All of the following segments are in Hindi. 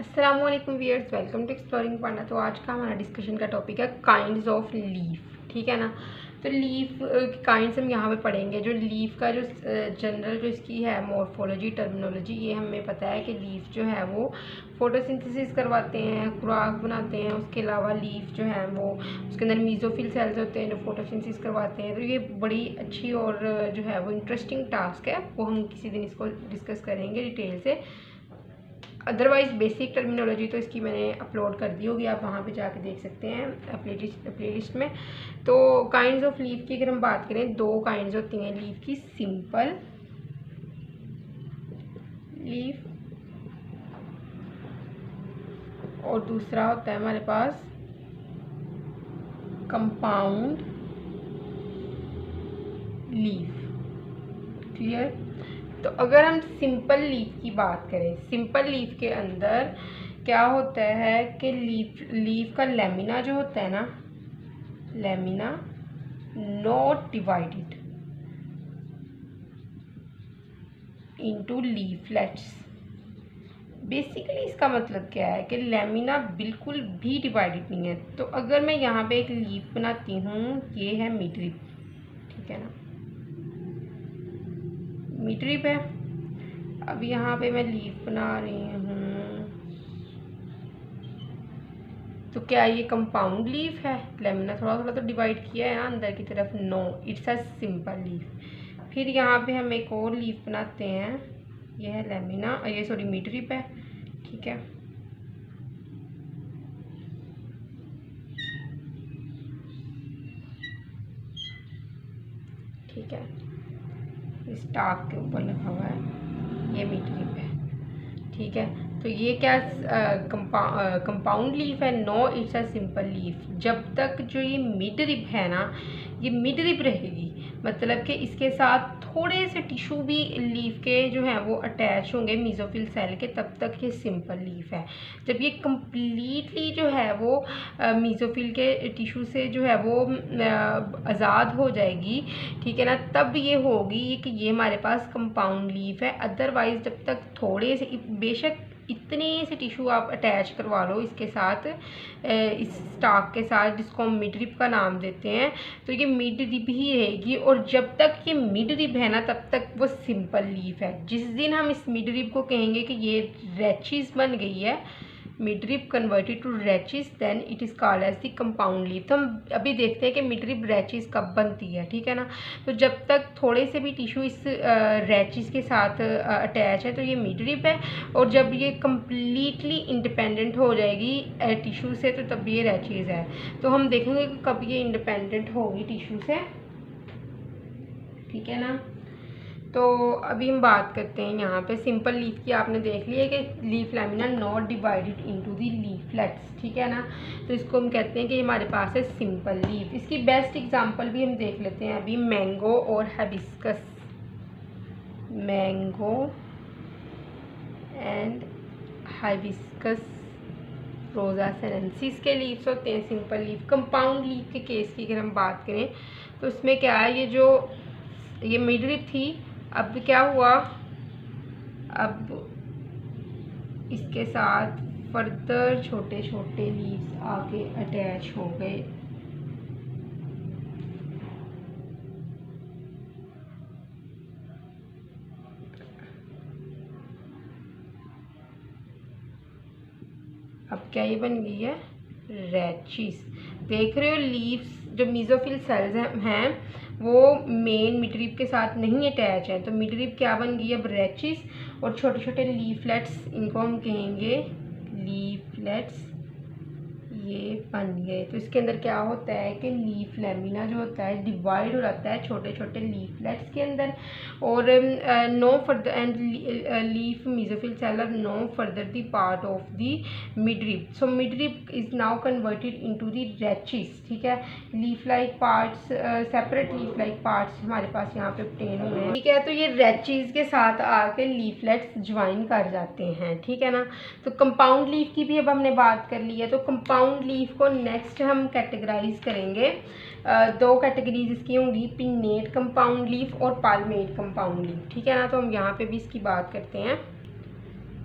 अस्सलाम वालेकुम व्यूअर्स, वेलकम टू एक्सप्लोरिंग पांडा। तो आज का हमारा डिस्कशन का टॉपिक है काइंड्स ऑफ लीफ। ठीक है ना। तो लीफ की काइंड्स हम यहाँ पे पढ़ेंगे। जो लीफ का जो जनरल जो इसकी है मॉर्फोलॉजी टर्मिनोलॉजी, ये हमें पता है कि लीफ जो है वो फोटोसिंथेसिस करवाते हैं, खुराक बनाते हैं। उसके अलावा लीफ जो है वो उसके अंदर मीजोफिल सेल्स होते हैं जो फोटोसिंथेसिस करवाते हैं। तो ये बड़ी अच्छी और जो है वो इंटरेस्टिंग टास्क है, वो हम किसी दिन इसको डिस्कस करेंगे डिटेल से। अदरवाइज़ बेसिक टर्मिनोलॉजी तो इसकी मैंने अपलोड कर दी होगी, आप वहाँ पे जाके देख सकते हैं प्लेलिस्ट में। तो काइंड्स ऑफ लीफ की अगर हम बात करें, दो काइंड्स होती हैं लीफ की, सिंपल लीफ और दूसरा होता है हमारे पास कंपाउंड लीफ। क्लियर। तो अगर हम सिंपल लीफ की बात करें, सिंपल लीफ के अंदर क्या होता है कि लीफ का लेमिना जो होता है ना, lamina not divided into leaflets. Basically इसका मतलब क्या है कि लेमिना बिल्कुल भी डिवाइडेड नहीं है। तो अगर मैं यहाँ पे एक लीफ बनाती हूँ, ये है मिडरिप, ठीक है ना, मिडरिप है। अब यहाँ पे मैं लीफ बना रही हूँ, तो क्या ये कंपाउंड लीफ है? लेमिना थोड़ा थोड़ा तो डिवाइड किया है ना अंदर की तरफ। No, it's a simple leaf. फिर यहाँ पे हम एक और लीफ बनाते हैं, ये है लेमिना, ये सॉरी मिडरिप है, ठीक है। ठीक है, इस टाक के ऊपर लिखा हुआ है, ये मिडरिप है, ठीक है। तो ये क्या कंपाउंड लीफ है? No, it's a simple leaf. जब तक जो ये मिडरिप है ना, ये मिडरिप रहेगी, मतलब कि इसके साथ थोड़े से टिश्यू भी लीफ के जो हैं वो अटैच होंगे मीजोफिल सेल के, तब तक ये सिंपल लीफ है। जब ये कम्प्लीटली जो है वो मीजोफिल के टिश्यू से जो है वो आज़ाद हो जाएगी, ठीक है ना, तब ये होगी कि ये हमारे पास कंपाउंड लीफ है। अदरवाइज जब तक थोड़े से, बेशक इतने से टिश्यू आप अटैच करवा लो इसके साथ, इस स्टाक के साथ, जिसको हम मिडरिप का नाम देते हैं, तो ये मिडरिप ही रहेगी। और जब तक ये मिडरिप है ना, तब तक वो सिंपल लीफ है। जिस दिन हम इस मिडरिप को कहेंगे कि ये रैचिस बन गई है, midrib converted to rachis, then it is called as the compound leaf. तो हम अभी देखते हैं कि मिडरिप रैचिस कब बनती है, ठीक है ना। तो जब तक थोड़े से भी टिश्यू इस रैचिस के साथ अटैच है, तो ये मिडरिप है। और जब ये कम्प्लीटली इंडिपेंडेंट हो जाएगी टिश्यू से, तो तब ये रैचिस है। तो हम देखेंगे कि कब ये इंडिपेंडेंट होगी टिश्यू से, ठीक है ना। तो अभी हम बात करते हैं यहाँ पे सिंपल लीफ की। आपने देख लिया कि leaf lamina not divided into the leaflets, ठीक है ना। तो इसको हम कहते हैं कि हमारे पास है सिंपल लीफ। इसकी बेस्ट एग्जांपल भी हम देख लेते हैं अभी, मैंगो और हाइबिस्कस। मैंगो एंड हाइबिस्कस रोजा सेनेंसिस के लीव्स होते हैं सिंपल लीफ। कंपाउंड लीफ के केस की अगर हम बात करें, तो इसमें क्या है, ये मिडरिप थी, अब क्या हुआ, अब इसके साथ फर्दर छोटे छोटे लीव्स आके अटैच हो गए। अब क्या ये बन गई है रैचिस। देख रहे हो, लीव्स जो मीजोफिल सेल्स हैं वो मेन मिडरिप के साथ नहीं अटैच है, तो मिडरिप क्या बन गई अब रैचिस। और छोटे छोटे लीफलेट्स, इनको हम कहेंगे लीफलेट्स, ये बन गए। तो इसके अंदर क्या होता है कि लीफ लेमिना जो होता है डिवाइड हो जाता है छोटे छोटे लीफलेट्स के अंदर। और no further and leaf mesophyll cell are no further the part of the midrib. So midrib is now converted into the rachis, ठीक है। Leaf like parts, separate leaf like parts हमारे पास यहाँ पे ऑब्टेन हुए हैं, ठीक है। तो ये रैचिस के साथ आके लीफलेट्स ज्वाइन कर जाते हैं, ठीक है ना। तो कंपाउंड लीफ की भी अब हमने बात कर ली है। तो कंपाउंड लीफ को नेक्स्ट हम कैटेगराइज करेंगे, दो कैटेगरीज इसकी होंगी, पिन्नेट कंपाउंड लीफ और पाल्मेट कंपाउंड लीफ, ठीक है ना। तो हम यहाँ पे भी इसकी बात करते हैं।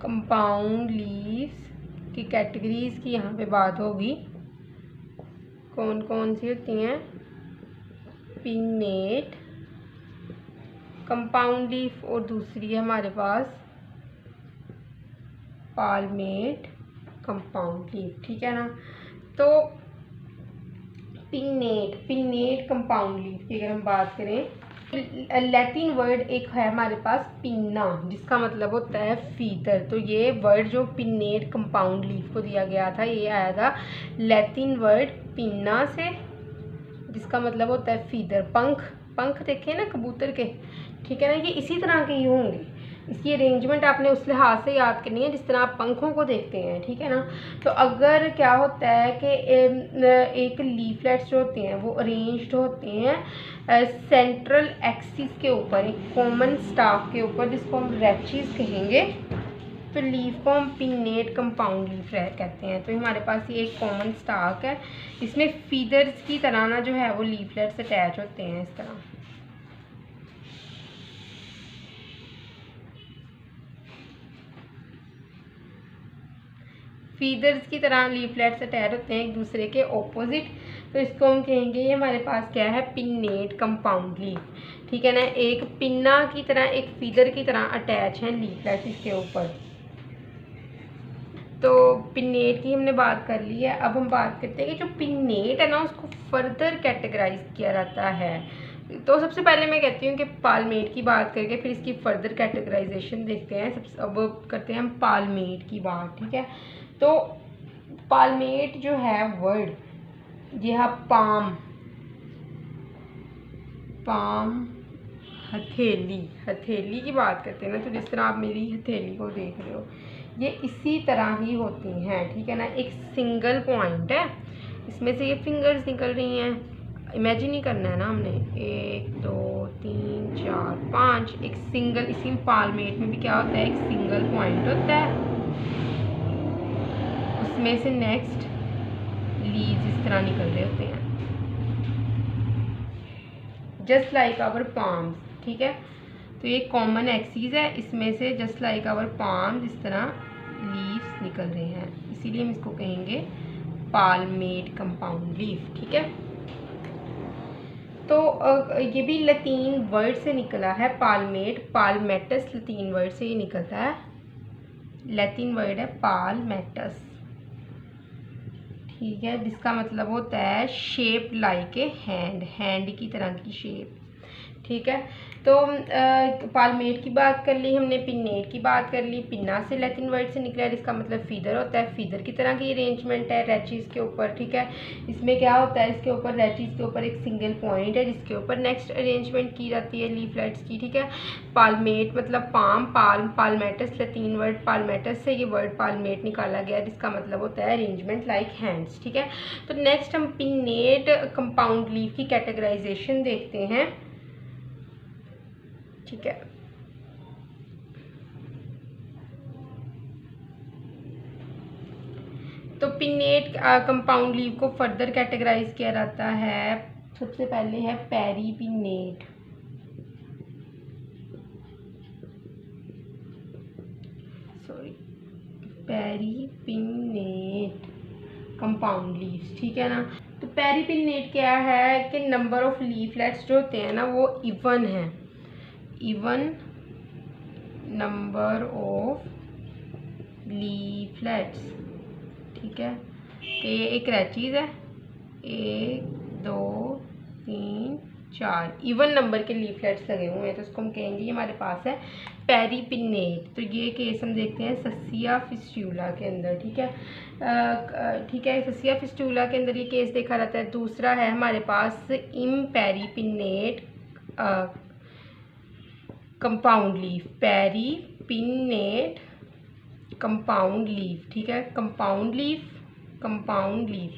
कंपाउंड लीव्स की कैटेगरीज की यहाँ पे बात होगी। कौन कौन सी होती हैं? पिन्नेट, कंपाउंड लीफ, और दूसरी है हमारे पास पाल्मेट कंपाउंड लीफ। ठीक है ना। तो पिन्नेट कंपाउंड लीफ की अगर हम बात करें, लैटिन वर्ड एक है हमारे पास पिन्ना, जिसका मतलब होता है फीदर। तो ये वर्ड जो पिन्नेट कंपाउंड लीफ को दिया गया था, ये आया था लैटिन वर्ड पिन्ना से, जिसका मतलब होता है फीदर, पंख। पंख देखे ना कबूतर के, ठीक है ना। ये इसी तरह के ही होंगे। इसकी अरेंजमेंट आपने उस लिहाज से याद करनी है जिस तरह आप पंखों को देखते हैं, ठीक है ना। तो अगर क्या होता है कि एक लीफलेट्स जो होते हैं वो अरेंज्ड होते हैं सेंट्रल एक्सिस के ऊपर, एक कॉमन स्टाफ के ऊपर, जिसको हम रैचेस कहेंगे। तो लीफ को हम पिन्नेट कंपाउंड लीफ कहते हैं। तो हमारे पास ये एक कॉमन स्टाक है, इसमें फीदर्स की तरह ना जो है वो लीफलेट्स अटैच होते हैं इस तरह। फीदर्स की तरह लीफलेट्स अटैच होते हैं एक दूसरे के ऑपोजिट। तो इसको हम कहेंगे, ये हमारे पास क्या है? पिन्नेट कंपाउंड लीफ, ठीक है ना। एक पिन्ना की तरह, एक फीदर की तरह अटैच हैं लीफलेट्स इसके ऊपर। तो पिन्नेट की हमने बात कर ली है। अब हम बात करते हैं कि जो पिन्नेट है ना, उसको फर्दर कैटेगराइज किया जाता है। तो सबसे पहले मैं कहती हूँ कि पाल्मेट की बात करके फिर इसकी फर्दर कैटेगराइजेशन देखते हैं। अब करते हैं हम पाल्मेट की बात, ठीक है। तो पाल्मेट जो है वर्ड, ये है पाम हथेली की बात करते हैं ना। तो जिस तरह आप मेरी हथेली को देख रहे हो, ये इसी तरह ही होती हैं, ठीक है ना। एक सिंगल पॉइंट है, इसमें से ये फिंगर्स निकल रही हैं। इमेजिन ही करना है ना हमने, 1 2 3 4 5, एक सिंगल। इसी पाल्मेट में भी क्या होता है? एक सिंगल पॉइंट होता है, उसमें से नेक्स्ट लीव्स इस तरह निकल रहे होते हैं, जस्ट लाइक आवर पाम्स, ठीक है। तो ये कॉमन एक्सिस है, इसमें से जस्ट लाइक आवर पाम्स इस तरह लीव्स निकल रहे हैं, इसीलिए हम इसको कहेंगे पाल्मेट कंपाउंड लीफ, ठीक है। तो ये भी लतीन वर्ड से निकला है, पाल्मेट, पाल्मेटस लतीन वर्ड से ये निकलता है। लैटिन वर्ड है पाल्मेटस, ठीक है, जिसका मतलब होता है शेप लाइक ए हैंड की तरह की शेप, ठीक है। तो पाल्मेट की बात कर ली हमने, पिन्नेट की बात कर ली। पिन्ना से लैटिन वर्ड से निकला है, जिसका मतलब फीदर होता है। फीदर की तरह की अरेंजमेंट है रैचेस के ऊपर, ठीक है। इसमें क्या होता है? इसके ऊपर रैचेस के ऊपर एक सिंगल पॉइंट है, जिसके ऊपर नेक्स्ट अरेंजमेंट की जाती है लीफलेट्स की, ठीक है। पाल्मेट मतलब पाल्मेटस लैटिन वर्ड पाल्मेटस से ये वर्ड पाल्मेट निकाला गया, जिसका मतलब होता है अरेंजमेंट लाइक हैंड्स, ठीक है। तो नेक्स्ट हम पिन्नेट कंपाउंड लीफ की कैटेगराइजेशन देखते हैं, ठीक है। तो पिन्नेट कंपाउंड लीफ को फर्दर कैटेगराइज किया जाता है। सबसे पहले है पेरीपिन्नेट, पेरीपिन्नेट कंपाउंड लीव्स, ठीक है ना। तो पेरीपिन्नेट क्या है कि नंबर ऑफ लीफलेट्स जो होते हैं ना वो इवन है, इवन नंबर ऑफ लीफलेट्स, ठीक है। तो ये एक रैचीज है, 1 2 3 4 इवन नंबर के लीफलेट्स लगे हुए हैं, तो उसको हम कहेंगे हमारे पास है पेरीपिन्नेट। तो ये केस हम देखते हैं ससिया फिस्टुला के अंदर, ठीक है। ठीक है, ससिया फिस्टुला के अंदर ये केस देखा जाता है। दूसरा है हमारे पास इम्पेरीपिन्नेट compound leaf, paripinnate compound leaf, ठीक है। कंपाउंड लीफ,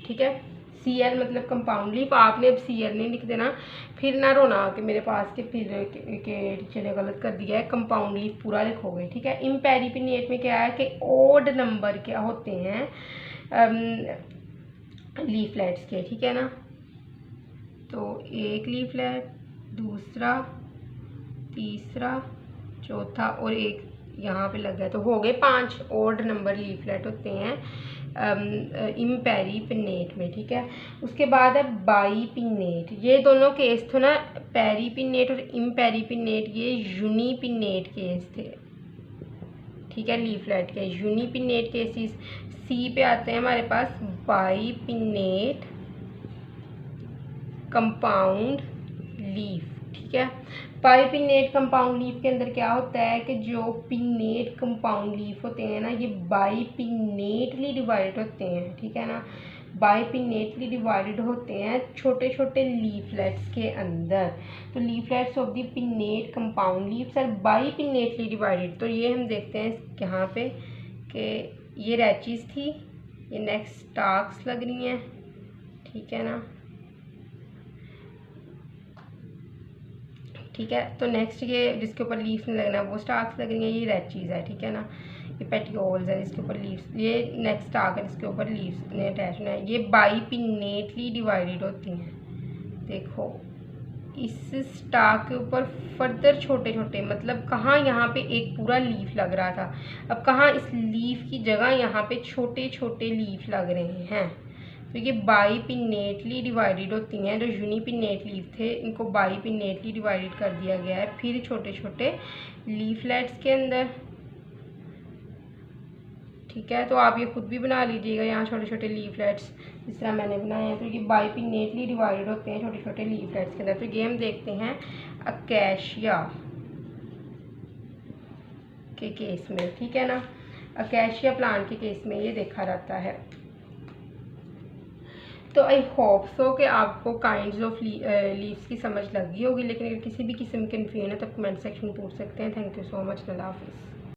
ठीक है। CL मतलब कंपाउंड लीफ। आपने अब CL नहीं लिख देना, फिर ना रोना कि मेरे पास के फिर के टीचर ने गलत कर दिया है, कंपाउंड लीफ पूरा लिखोगे, ठीक है। इम्पेरीपिन्नेट में क्या है कि ओड नंबर क्या होते हैं लीफलेट्स के, ठीक है ना। तो एक लीफलेट, दूसरा, तीसरा, चौथा और एक यहाँ पे लग गया, तो हो गए 5 ओड नंबर लीफलेट होते हैं इम्पेरीपिनेट में, ठीक है। उसके बाद है बाईपिनेट। ये दोनों केस थे ना, पेरीपिनेट और इम्पेरीपिनेट, ये यूनिपिनेट केस थे, ठीक है, लीफलेट के यूनिपिनेट केसेस। सी पे आते हैं हमारे पास बाईपिनेट कंपाउंड लीफ, ठीक है। बाईपिनेट कंपाउंड लीफ के अंदर क्या होता है कि जो पिनेट कंपाउंड लीफ होते हैं ना, ये बाईपिनेटली डिवाइडेड होते हैं, ठीक है ना, बाईपिनेटली डिवाइडेड होते हैं छोटे छोटे लीफलेट्स के अंदर। तो leaflets of the pinnate compound leaves are bipinnately divided. तो ये हम देखते हैं यहाँ पे कि ये रैचीज थी, ये नेक्स्ट स्टाक्स लग रही हैं, ठीक है ना, ठीक है। तो नेक्स्ट ये जिसके ऊपर लीफ नहीं लगना वो स्टाक्स लग रही हैं, ये रैचीज है, ठीक है ना, ये पेटियोल्स है जिसके ऊपर लीव्स, ये नेक्स्ट स्टाक है जिसके ऊपर लीव्स ने अटैच होना है। ये बाईपिनेटली डिवाइडेड होती हैं। देखो इस स्टाक के ऊपर फर्दर छोटे छोटे, मतलब कहाँ यहाँ पे एक पूरा लीफ लग रहा था, अब कहाँ इस लीफ की जगह यहाँ पे छोटे छोटे लीफ लग रहे हैं। तो ये बाईपिनेटली डिवाइडेड होती हैं। जो यूनिपिनेट लीफ थे इनको बाईपिनेटली डिवाइडेड कर दिया गया है फिर छोटे छोटे लीफलेट्स के अंदर, ठीक है। तो आप ये खुद भी बना लीजिएगा यहाँ छोटे छोटे लीफलेट्स जिस तरह मैंने बनाए हैं। तो ये बाईपिनेटली डिवाइडेड होते हैं छोटे छोटे लीफलेट्स के अंदर। तो ये हम देखते हैं अकेशिया के केस में, ठीक है ना, अकेशिया प्लांट के केस में ये देखा जाता है। तो आई होप सो कि आपको काइंड्स ऑफ लीव्स की समझ लगी होगी, लेकिन अगर किसी भी किस्म की कन्फ्यूजन है तो कमेंट सेक्शन में पूछ सकते हैं। थैंक यू सो मच, अल्लाह हाफिज़।